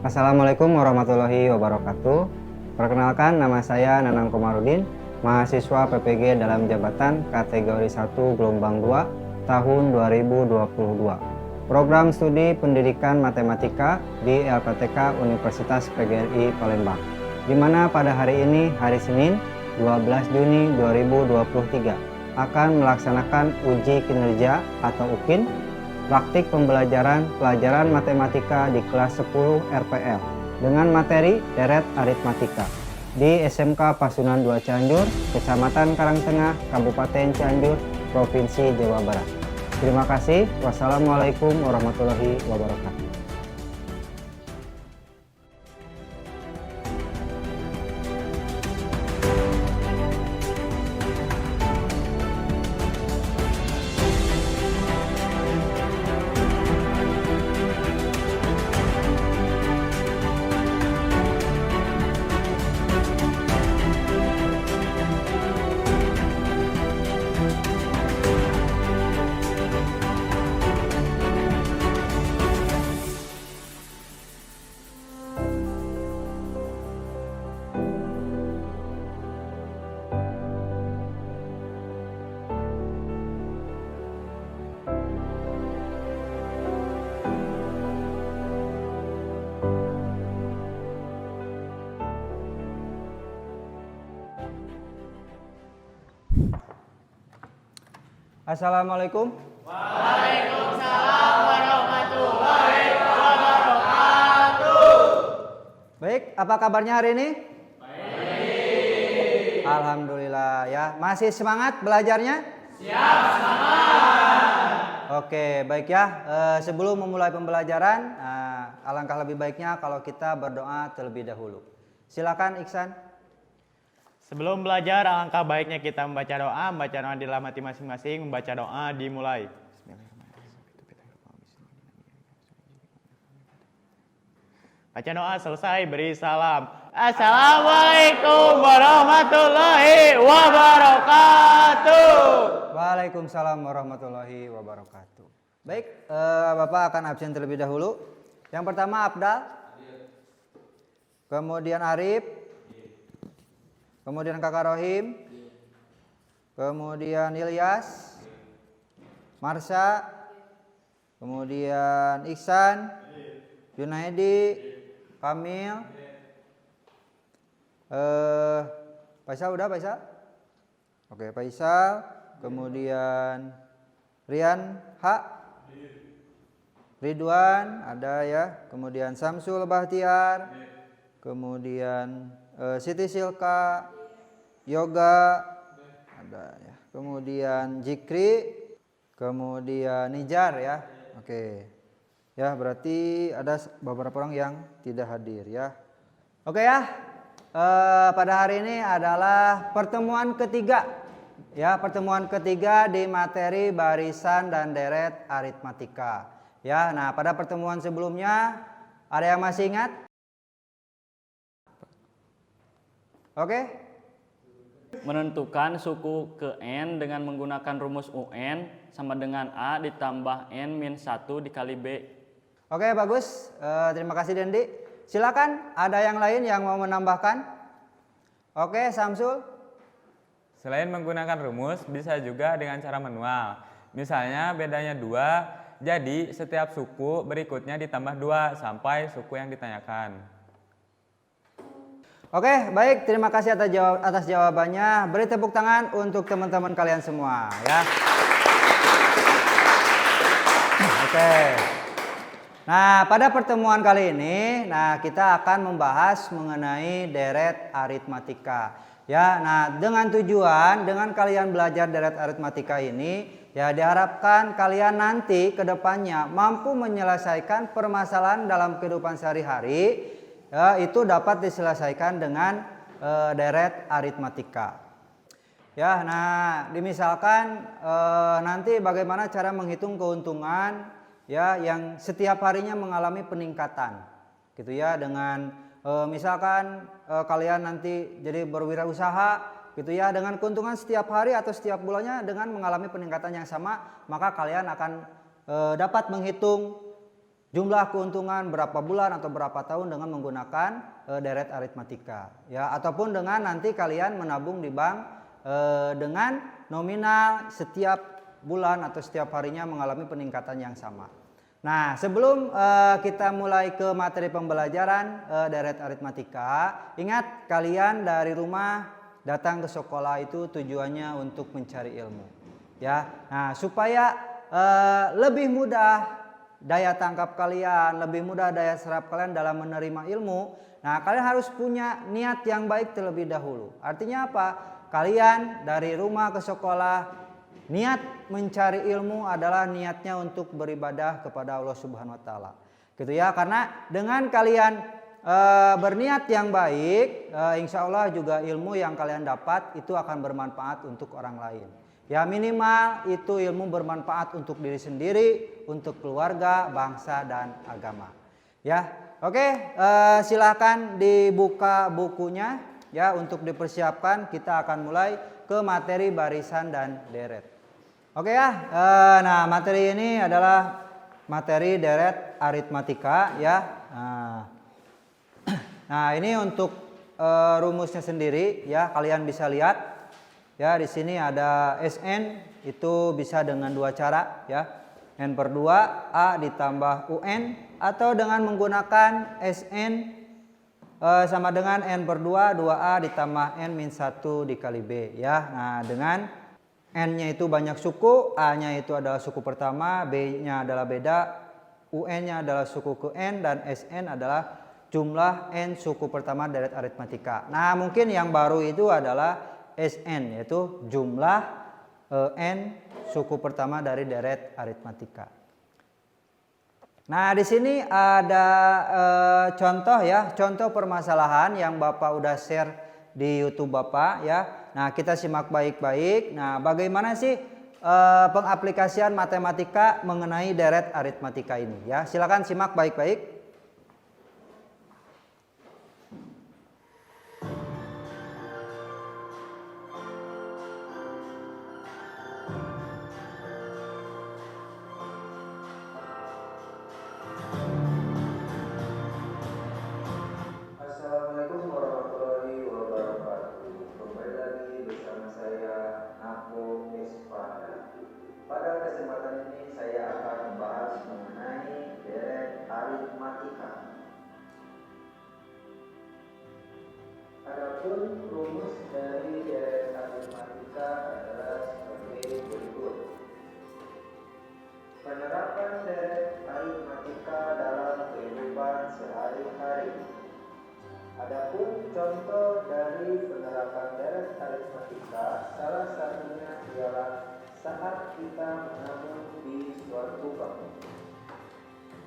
Assalamualaikum warahmatullahi wabarakatuh. Perkenalkan, nama saya Nanang Komarudin, mahasiswa PPG dalam jabatan kategori 1 gelombang 2 tahun 2022. Program studi pendidikan matematika di LPTK Universitas PGRI Palembang. Di mana pada hari ini, hari Senin, 12 Juni 2023, akan melaksanakan uji kinerja atau UKIN praktik pembelajaran pelajaran matematika di kelas 10 RPL dengan materi deret aritmatika di SMK Pasundan 2 Cianjur, Kecamatan Karangtengah, Kabupaten Cianjur, Provinsi Jawa Barat. Terima kasih. Wassalamualaikum warahmatullahi wabarakatuh. Assalamualaikum. Waalaikumsalam warahmatullahi wabarakatuh. Baik, apa kabarnya hari ini? Baik. Alhamdulillah ya. Masih semangat belajarnya? Siap, semangat. Oke, baik ya. Sebelum memulai pembelajaran, alangkah lebih baiknya kalau kita berdoa terlebih dahulu. Silakan Iksan. Sebelum belajar, alangkah baiknya kita membaca doa di dalam hati masing-masing, membaca doa dimulai. Baca doa selesai, beri salam. Assalamualaikum warahmatullahi wabarakatuh. Waalaikumsalam warahmatullahi wabarakatuh. Baik, Bapak akan absen terlebih dahulu. Yang pertama Abdal, kemudian Arif, kemudian Kakak Rohim, kemudian Ilyas, Marsha, kemudian Iksan, Junaidi, Kamil, Faisal udah Faisal? Oke, Faisal, kemudian Rian H, Ridwan ada ya, kemudian Samsul Bahtiar, kemudian Siti Silka, Yoga ada ya, kemudian Jikri, kemudian Nijar ya. Oke. Ya, berarti ada beberapa orang yang tidak hadir ya. Oke ya. Pada hari ini adalah pertemuan ketiga. Ya, pertemuan ketiga di materi barisan dan deret aritmatika. Ya, nah pada pertemuan sebelumnya ada yang masih ingat? Oke. Menentukan suku ke N dengan menggunakan rumus UN sama dengan A ditambah N min 1 dikali B. Oke, bagus. Terima kasih Dendi. Silakan, ada yang lain yang mau menambahkan? Oke, Samsul. Selain menggunakan rumus, bisa juga dengan cara manual. Misalnya bedanya 2, jadi setiap suku berikutnya ditambah 2 sampai suku yang ditanyakan. Oke, baik. Terima kasih atas jawabannya. Beri tepuk tangan untuk teman-teman kalian semua ya. Oke. Nah, pada pertemuan kali ini, kita akan membahas mengenai deret aritmatika. Ya, nah dengan kalian belajar deret aritmatika ini, ya diharapkan kalian nanti ke depannya mampu menyelesaikan permasalahan dalam kehidupan sehari-hari. Ya, itu dapat diselesaikan dengan deret aritmatika. Ya, nah dimisalkan nanti bagaimana cara menghitung keuntungan ya yang setiap harinya mengalami peningkatan, gitu ya, dengan misalkan kalian nanti jadi berwirausaha, gitu ya, dengan keuntungan setiap hari atau setiap bulannya dengan mengalami peningkatan yang sama, maka kalian akan dapat menghitung jumlah keuntungan berapa bulan atau berapa tahun dengan menggunakan deret aritmatika ya, ataupun dengan nanti kalian menabung di bank dengan nominal setiap bulan atau setiap harinya mengalami peningkatan yang sama. Nah, sebelum kita mulai ke materi pembelajaran deret aritmatika, ingat kalian dari rumah datang ke sekolah itu tujuannya untuk mencari ilmu. Ya, nah supaya lebih mudah daya tangkap kalian, lebih mudah daya serap kalian dalam menerima ilmu. Nah, kalian harus punya niat yang baik terlebih dahulu. Artinya apa? Kalian dari rumah ke sekolah, niat mencari ilmu adalah niatnya untuk beribadah kepada Allah Subhanahu wa taala. Gitu ya, karena dengan kalian berniat yang baik, insya Allah juga ilmu yang kalian dapat itu akan bermanfaat untuk orang lain. Ya, minimal itu ilmu bermanfaat untuk diri sendiri, untuk keluarga, bangsa dan agama. Ya, oke, silakan dibuka bukunya ya untuk dipersiapkan. Kita akan mulai ke materi barisan dan deret. Oke ya, nah materi ini adalah materi deret aritmatika ya. Nah ini untuk rumusnya sendiri ya, kalian bisa lihat ya, di sini ada SN itu bisa dengan dua cara ya, N/2 A ditambah UN, atau dengan menggunakan SN sama dengan N/2 2A ditambah N-1 dikali B ya. Nah dengan N-nya itu banyak suku, A-nya itu adalah suku pertama, B-nya adalah beda, UN-nya adalah suku ke N, dan SN adalah jumlah N suku pertama deret aritmatika. Nah mungkin yang baru itu adalah SN, yaitu jumlah N suku pertama dari deret aritmatika. Nah di sini ada contoh ya, contoh permasalahan yang Bapak udah share di YouTube Bapak ya. Nah kita simak baik-baik. Nah bagaimana sih pengaplikasian matematika mengenai deret aritmatika ini ya. Silakan simak baik-baik. Assalamualaikum warahmatullahi wabarakatuh. Kembali lagi bersama saya Nako Espada. Pada kesempatan ini saya akan membahas mengenai deret aritmatika. Adapun rumus dari deret aritmatika adalah sebagai berikut. Penerapan deret aritmatika dalam kehidupan sehari-hari. Adapun contoh dari penerapan deret aritmatika, salah satunya ialah saat kita menabung di suatu bank.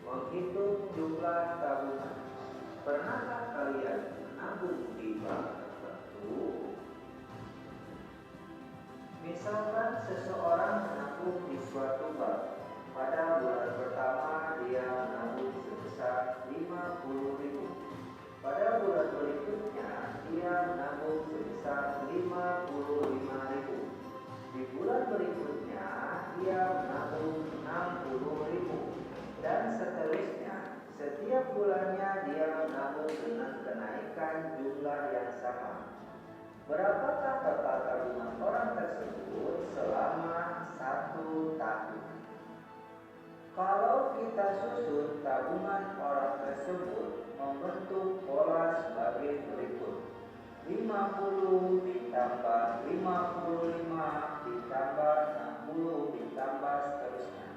Menghitung jumlah tabungan. Pernahkah kalian menabung di bank tertentu? Misalkan seseorang menabung di suatu bank. Pada bulan pertama dia menabung sebesar 50.000. Pada bulan berikutnya dia menabung sebesar 55.000. Di bulan berikutnya dia menabung 60.000 dan seterusnya. Setiap bulannya dia menabung dengan kenaikan jumlah yang sama. Berapakah total tabungan orang tersebut selama 1 tahun? Kalau kita susun tabungan orang tersebut membentuk pola sebagai berikut. 50 ditambah 55 ditambah 60 ditambah seterusnya.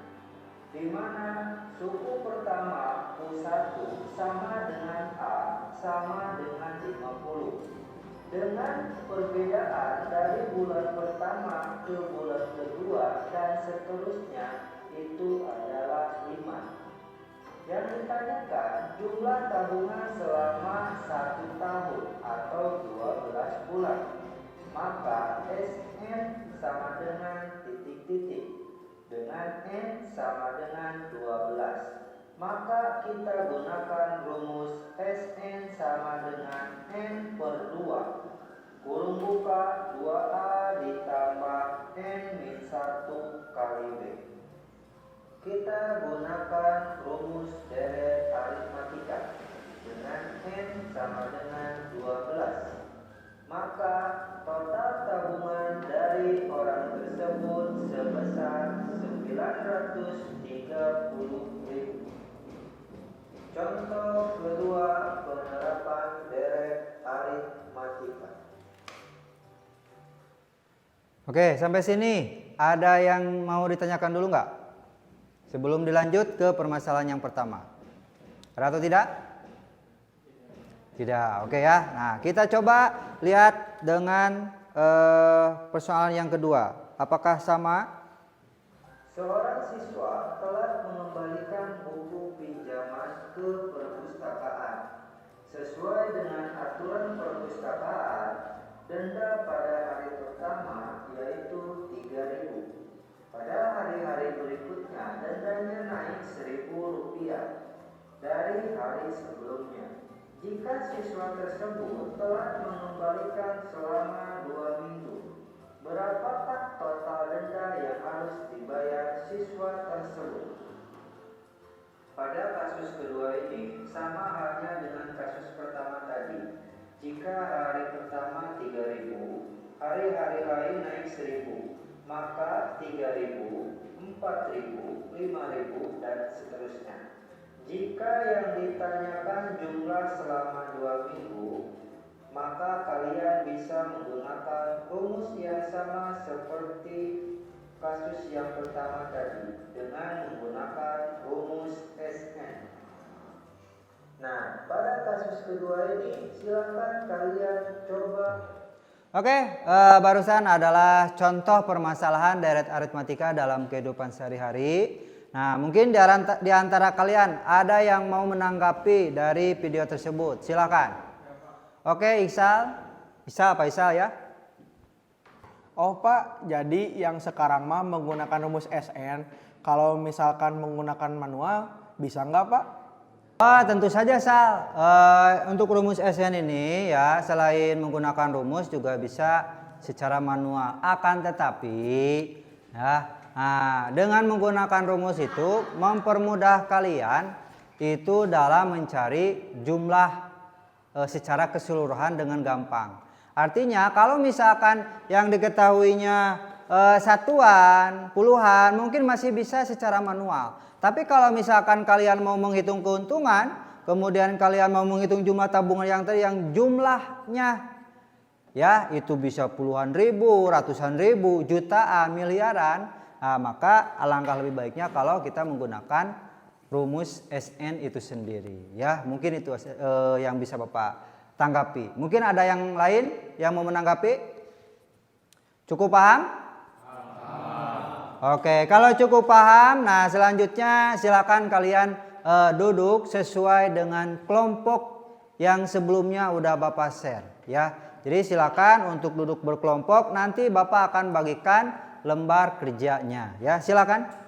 Di mana suku pertama U1 sama dengan A sama dengan 50. Dengan perbedaan dari bulan pertama ke bulan kedua dan seterusnya itu adalah 5. Yang ditanyakan jumlah tabungan selama 1 tahun atau 12 bulan. Maka SN sama dengan titik-titik dengan N sama dengan 12. Maka kita gunakan rumus SN sama dengan N/2. Kurung buka 2A ditambah N-1 kali B. Kita gunakan rumus deret Contoh kedua penerapan deret aritmatika. Oke, sampai sini ada yang mau ditanyakan dulu nggak? Sebelum dilanjut ke permasalahan yang pertama. Ada atau tidak? Tidak, oke ya. Nah, kita coba lihat dengan persoalan yang kedua. Apakah sama? Seorang siswa telah mengembalikan buku pinjaman ke perpustakaan. Sesuai dengan aturan perpustakaan, denda pada hari pertama yaitu 3.000. Pada hari-hari berikutnya dendanya naik Rp1.000 dari hari sebelumnya. Jika siswa tersebut telah mengembalikan selama 2 minggu, berapakah total denda yang harus dibayar siswa tersebut? Pada kasus kedua ini sama halnya dengan kasus pertama tadi. Jika hari pertama 3.000, hari-hari lain naik 1.000, maka 3.000, 4.000, 5.000 dan seterusnya. Jika yang ditanyakan jumlah selama 2 minggu, maka kalian bisa menggunakan rumus yang sama seperti kasus yang pertama tadi dengan menggunakan rumus SN. Nah, pada kasus kedua ini silakan kalian coba. Oke, barusan adalah contoh permasalahan deret aritmatika dalam kehidupan sehari-hari. Nah, mungkin di antara kalian ada yang mau menanggapi dari video tersebut. Silakan. Oke, Iksal. Iksal apa Iksal ya? Oh Pak, jadi yang sekarang mah menggunakan rumus SN, kalau misalkan menggunakan manual, bisa nggak Pak? Oh, tentu saja Sal. Untuk rumus SN ini ya, selain menggunakan rumus juga bisa secara manual. Akan tetapi ya, dengan menggunakan rumus itu mempermudah kalian itu dalam mencari jumlah secara keseluruhan dengan gampang. Artinya kalau misalkan yang diketahuinya satuan, puluhan, mungkin masih bisa secara manual. Tapi kalau misalkan kalian mau menghitung keuntungan, kemudian kalian mau menghitung jumlah tabungan yang tadi yang jumlahnya ya itu bisa puluhan ribu, ratusan ribu, jutaan, miliaran, maka alangkah lebih baiknya kalau kita menggunakan rumus SN itu sendiri ya. Mungkin itu yang bisa Bapak tanggapi. Mungkin ada yang lain yang mau menanggapi? Cukup paham? Oke, kalau cukup paham, nah selanjutnya silakan kalian duduk sesuai dengan kelompok yang sebelumnya udah Bapak share ya. Jadi silakan untuk duduk berkelompok, nanti Bapak akan bagikan lembar kerjanya ya. Silakan.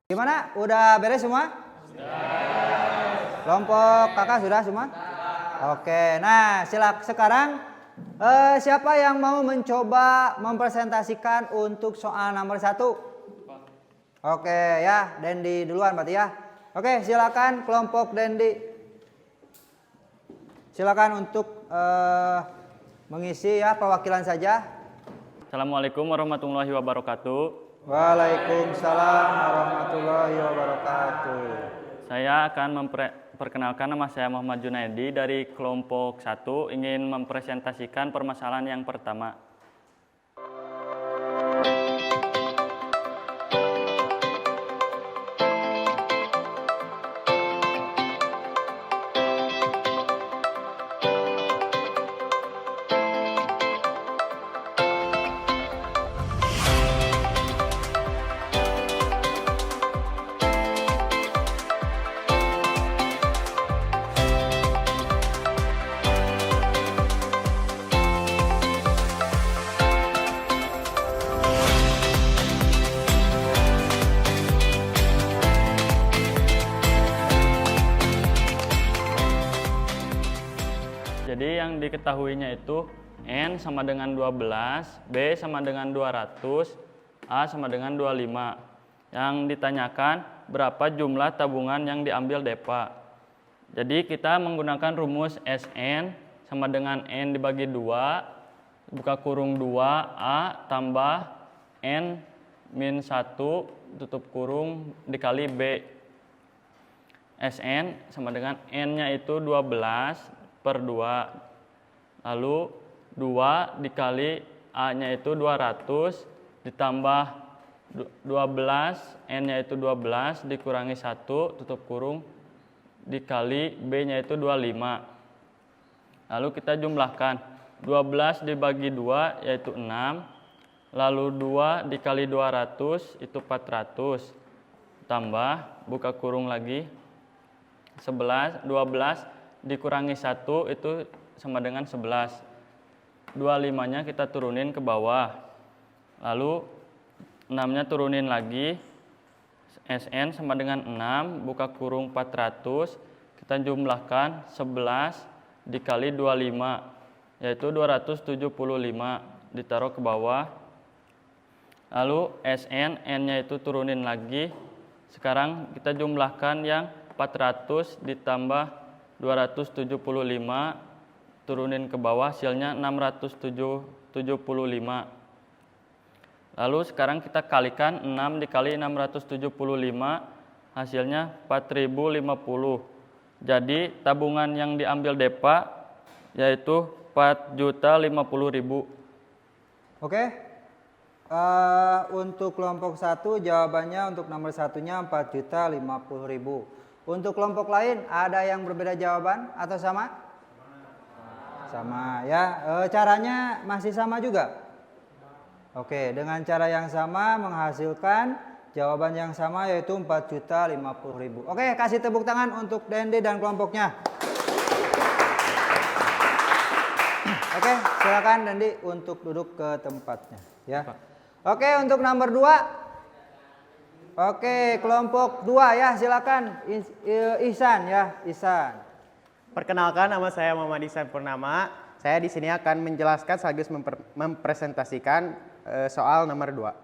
Gimana? Udah beres semua? Kelompok kakak sudah semua? Oke, nah sekarang siapa yang mau mencoba mempresentasikan untuk soal nomor 1? Oke ya, Dendi duluan berarti ya. Oke, silakan kelompok Dendi. Silakan untuk mengisi ya perwakilan saja. Assalamualaikum warahmatullahi wabarakatuh. Waalaikumsalam warahmatullahi wabarakatuh. Saya akan memperkenalkan, nama saya Muhammad Junaidi dari kelompok 1, ingin mempresentasikan permasalahan yang pertama. Jadi yang diketahuinya itu N sama dengan 12, B sama dengan 200, A sama dengan 25. Yang ditanyakan berapa jumlah tabungan yang diambil DEPA. Jadi kita menggunakan rumus SN sama dengan N dibagi 2, buka kurung 2A tambah N min 1 tutup kurung dikali B. SN sama dengan N-nya itu 12 per 2, lalu 2 dikali A-nya itu 200 ditambah 12, N-nya itu 12 dikurangi 1 tutup kurung dikali B-nya itu 25. Lalu kita jumlahkan 12 dibagi 2 yaitu 6, lalu 2 dikali 200 itu 400 tambah buka kurung lagi 12 dikurangi 1 itu sama dengan 11. 25-nya kita turunin ke bawah. Lalu 6-nya turunin lagi. SN sama dengan 6, buka kurung 400. Kita jumlahkan 11 dikali 25, yaitu 275. Ditaruh ke bawah. Lalu SN, N-nya itu turunin lagi. Sekarang kita jumlahkan yang 400 ditambah 275 turunin ke bawah, hasilnya 675. Lalu sekarang kita kalikan 6 dikali 675, hasilnya 4050. Jadi tabungan yang diambil DEPA yaitu 4.050.000. Oke. Untuk kelompok 1 jawabannya untuk nomor 1-nya 4.050.000. Untuk kelompok lain ada yang berbeda jawaban atau sama? Sama ya. Caranya masih sama juga? Oke, dengan cara yang sama menghasilkan jawaban yang sama yaitu 4.050.000. Oke, kasih tepuk tangan untuk Dendi dan kelompoknya. Oke, silakan Dendi untuk duduk ke tempatnya ya. Oke, untuk nomor 2. Oke, kelompok 2 ya, silakan Ihsan ya, Ihsan. Perkenalkan, nama saya Muhammad Ihsan Purnama. Saya di sini akan menjelaskan sekaligus mempresentasikan soal nomor 2.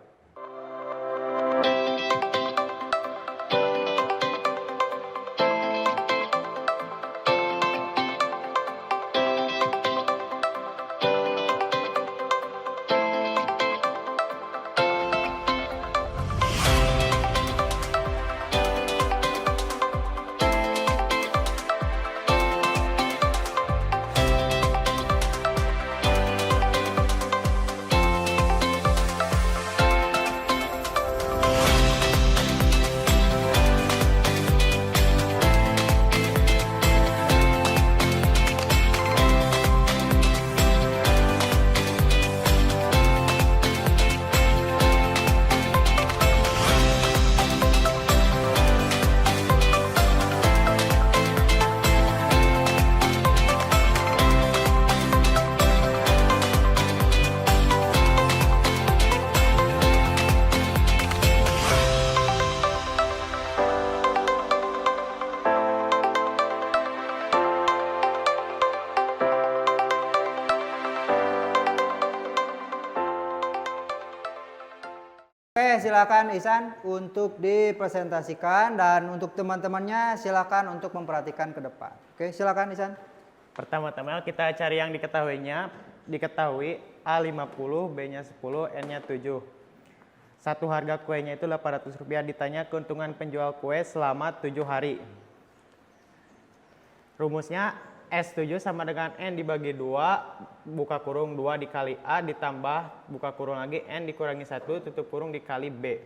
Oke, silakan Ihsan untuk dipresentasikan dan untuk teman-temannya silakan untuk memperhatikan ke depan. Oke, silakan Ihsan. Pertama-tama kita cari yang diketahuinya. Diketahui A50, B-nya 10, N-nya 7. Satu harga kuenya itu Rp800. Ditanya keuntungan penjual kue selama 7 hari. Rumusnya S7 sama dengan N dibagi 2, buka kurung 2 dikali A ditambah buka kurung lagi N dikurangi 1 tutup kurung dikali B.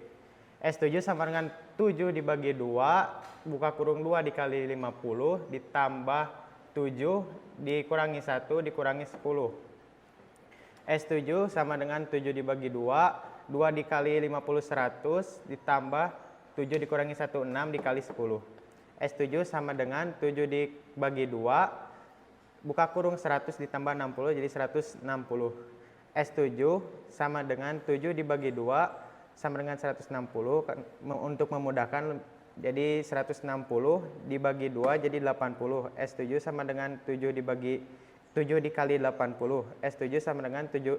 S7 sama dengan 7 dibagi 2, buka kurung 2 dikali 50 ditambah 7 dikurangi 1 dikurangi 10. S7 sama dengan 7 dibagi 2, 2 dikali 50 100 ditambah 7 dikurangi 1 6 dikali 10. S7 sama dengan 7 dibagi 2, buka kurung 100 ditambah 60 jadi 160. S7 sama dengan 7 dibagi 2 sama dengan 160. Untuk memudahkan jadi 160 dibagi 2 jadi 80. S7 sama dengan 7 dibagi 7 dikali 80. S7 sama dengan 560.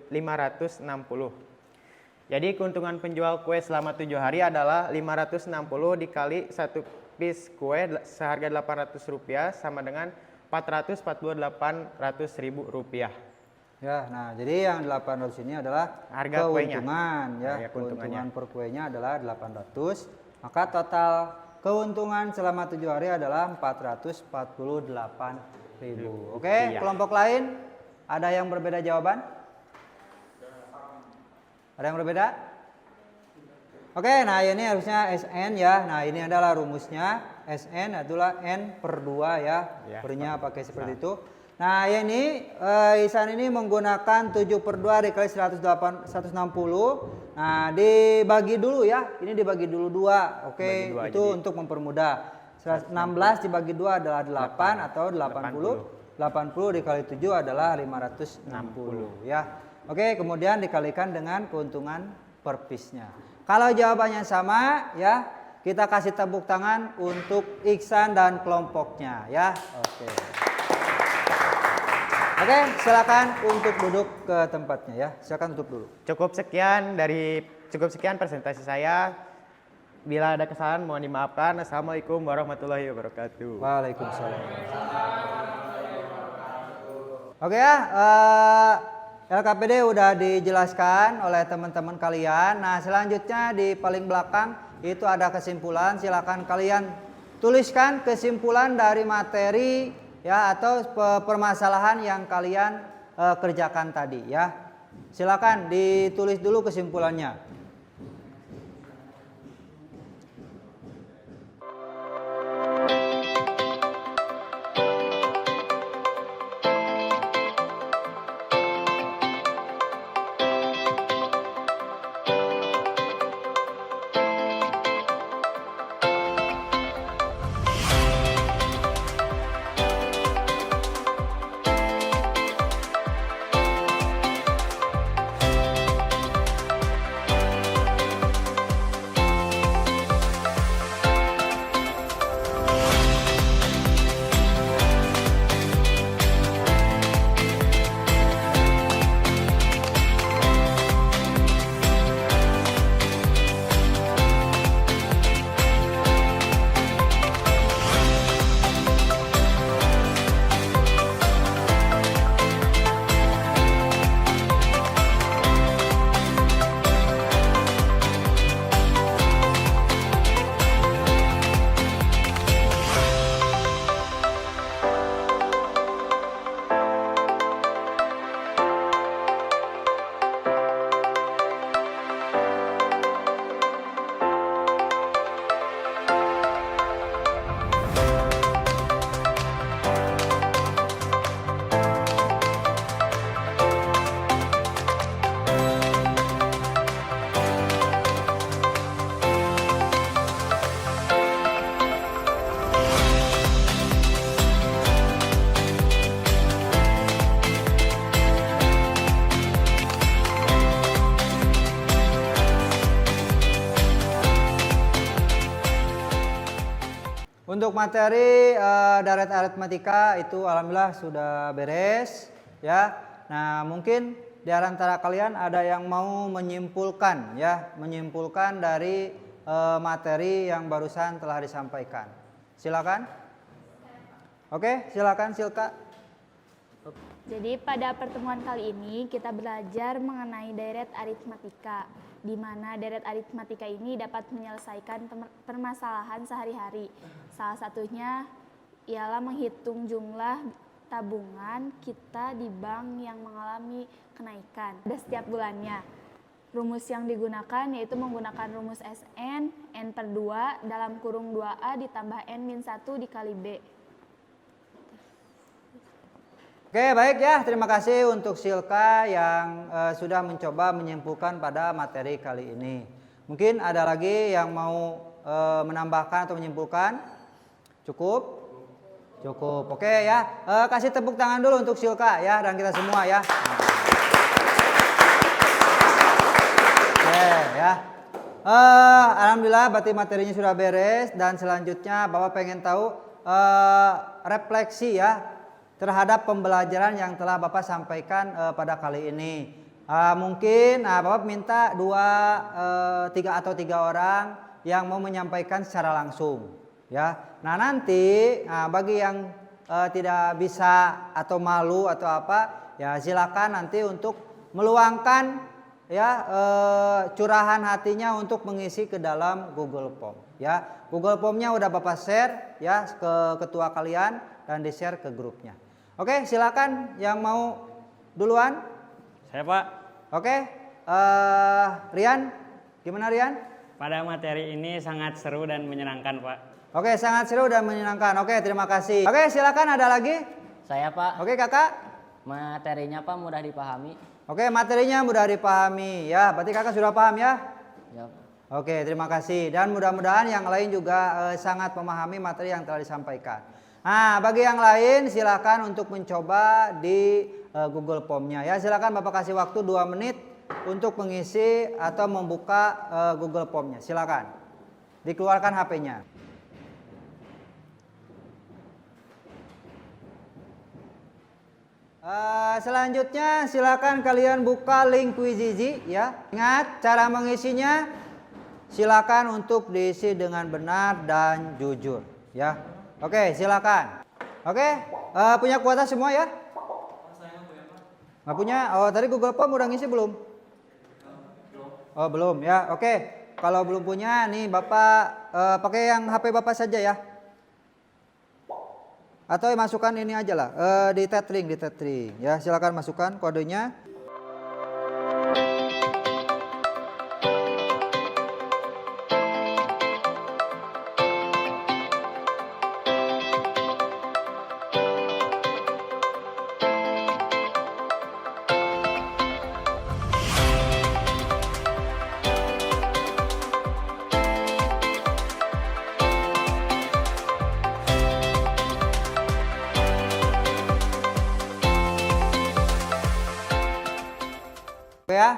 Jadi keuntungan penjual kue selama 7 hari adalah 560 dikali 1 piece kue seharga Rp800 sama dengan Rp448.000. Ya, nah jadi yang 800 ini adalah Harga kuenya. keuntungan ya. Harga keuntungannya. Keuntungan per kuenya adalah 800. Maka total keuntungan selama 7 hari adalah 448.000. Oke, Iya. kelompok lain ada yang berbeda jawaban? Ada yang berbeda? Oke, nah ini harusnya SN ya. Nah ini adalah rumusnya. SN adalah N per 2 ya. Ya, Per-nya pakai seperti itu. Nah ini Ihsan ini menggunakan 7 per 2 dikali 160. Nah dibagi dulu ya. Ini dibagi dulu 2. Oke, Bagi 2, itu jadi untuk mempermudah. 16 dibagi 2 adalah 8 atau 80. 80 dikali 7 adalah 560 ya. Oke, kemudian dikalikan dengan keuntungan per piece-nya. Kalau jawabannya sama ya, kita kasih tepuk tangan untuk Ihsan dan kelompoknya ya. Oke, silakan untuk duduk ke tempatnya ya. Silakan duduk dulu. Cukup sekian presentasi saya. Bila ada kesalahan mohon dimaafkan. Assalamualaikum warahmatullahi wabarakatuh. Waalaikumsalam. Oke ya, LKPD udah dijelaskan oleh teman-teman kalian. Nah selanjutnya di paling belakang itu ada kesimpulan. Silakan kalian tuliskan kesimpulan dari materi ya atau permasalahan yang kalian kerjakan tadi ya. Silakan ditulis dulu kesimpulannya. Untuk materi daret aritmatika itu alhamdulillah sudah beres ya. Nah, mungkin di antara kalian ada yang mau menyimpulkan ya, menyimpulkan dari materi yang barusan telah disampaikan? Silakan. Oke, silakan Silka. Jadi pada pertemuan kali ini kita belajar mengenai deret aritmatika, di mana deret aritmatika ini dapat menyelesaikan permasalahan sehari-hari. Salah satunya ialah menghitung jumlah tabungan kita di bank yang mengalami kenaikan pada setiap bulannya. Rumus yang digunakan yaitu menggunakan rumus Sn, N/2 dalam kurung 2A ditambah N-1 dikali B. Oke, baik ya. Terima kasih untuk Silka yang sudah mencoba menyimpulkan pada materi kali ini. Mungkin ada lagi yang mau menambahkan atau menyimpulkan? Cukup? Cukup. Oke ya. Kasih tepuk tangan dulu untuk Silka ya dan kita semua ya. Oke ya. Alhamdulillah berarti materinya sudah beres dan selanjutnya Bapak pengen tahu refleksi ya terhadap pembelajaran yang telah Bapak sampaikan pada kali ini. Mungkin Bapak minta 3 orang yang mau menyampaikan secara langsung ya. Nah nanti bagi yang tidak bisa atau malu atau apa ya silakan nanti untuk meluangkan ya curahan hatinya untuk mengisi ke dalam Google Form ya. Google Form-nya udah Bapak share ya ke ketua kalian dan di-share ke grupnya. Oke, silakan yang mau duluan. Saya Pak. Oke, Rian, gimana Rian? Pada materi ini sangat seru dan menyenangkan Pak. Oke, sangat seru dan menyenangkan. Oke, terima kasih. Oke, silakan ada lagi? Saya Pak. Oke, Kakak. Materinya Pak mudah dipahami. Oke, materinya mudah dipahami ya. Berarti Kakak sudah paham ya? Ya. Oke, terima kasih. Dan mudah-mudahan yang lain juga sangat memahami materi yang telah disampaikan. Nah, bagi yang lain silakan untuk mencoba di Google Form-nya ya. Silakan Bapak kasih waktu 2 menit untuk mengisi atau membuka Google Form-nya. Silakan. Dikeluarkan HP-nya. Selanjutnya silakan kalian buka link Quizizzy ya. Ingat cara mengisinya silakan untuk diisi dengan benar dan jujur ya. Oke, silakan. Oke, punya kuota semua ya? Nggak punya? Oh, tadi Google Form udah ngisi belum? Oh, belum ya. Oke, kalau belum punya nih Bapak pakai yang HP Bapak saja ya. Atau masukkan ini aja lah di tethering ya. Silakan masukkan kodenya. Ya,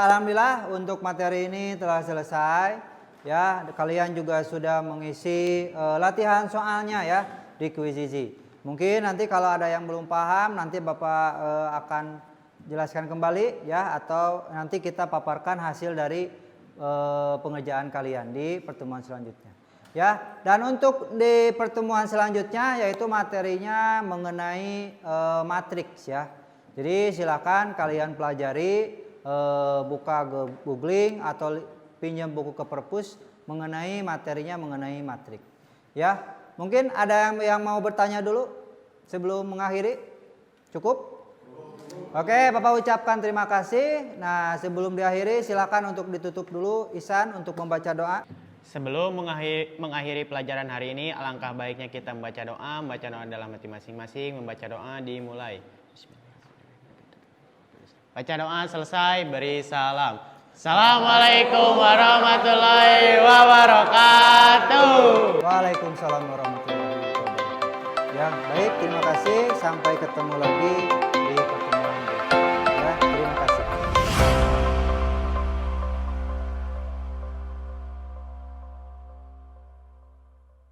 alhamdulillah untuk materi ini telah selesai ya. Kalian juga sudah mengisi latihan soalnya ya di Quizizzy. Mungkin nanti kalau ada yang belum paham nanti Bapak akan jelaskan kembali ya, atau nanti kita paparkan hasil dari pengerjaan kalian di pertemuan selanjutnya ya. Dan untuk di pertemuan selanjutnya yaitu materinya mengenai matriks ya. Jadi silakan kalian pelajari, buka googling atau pinjam buku ke perpus mengenai materinya mengenai matrik. Ya, mungkin ada yang mau bertanya dulu sebelum mengakhiri? Cukup? Oke, Bapak ucapkan terima kasih. Nah, sebelum diakhiri silakan untuk ditutup dulu Ihsan untuk membaca doa. Sebelum mengakhiri pelajaran hari ini, alangkah baiknya kita membaca doa dalam hati masing-masing. Membaca doa dimulai. Baca doa selesai, beri salam. Assalamualaikum warahmatullahi wabarakatuh. Waalaikumsalam warahmatullahi wabarakatuh. Ya, baik, terima kasih. Sampai ketemu lagi.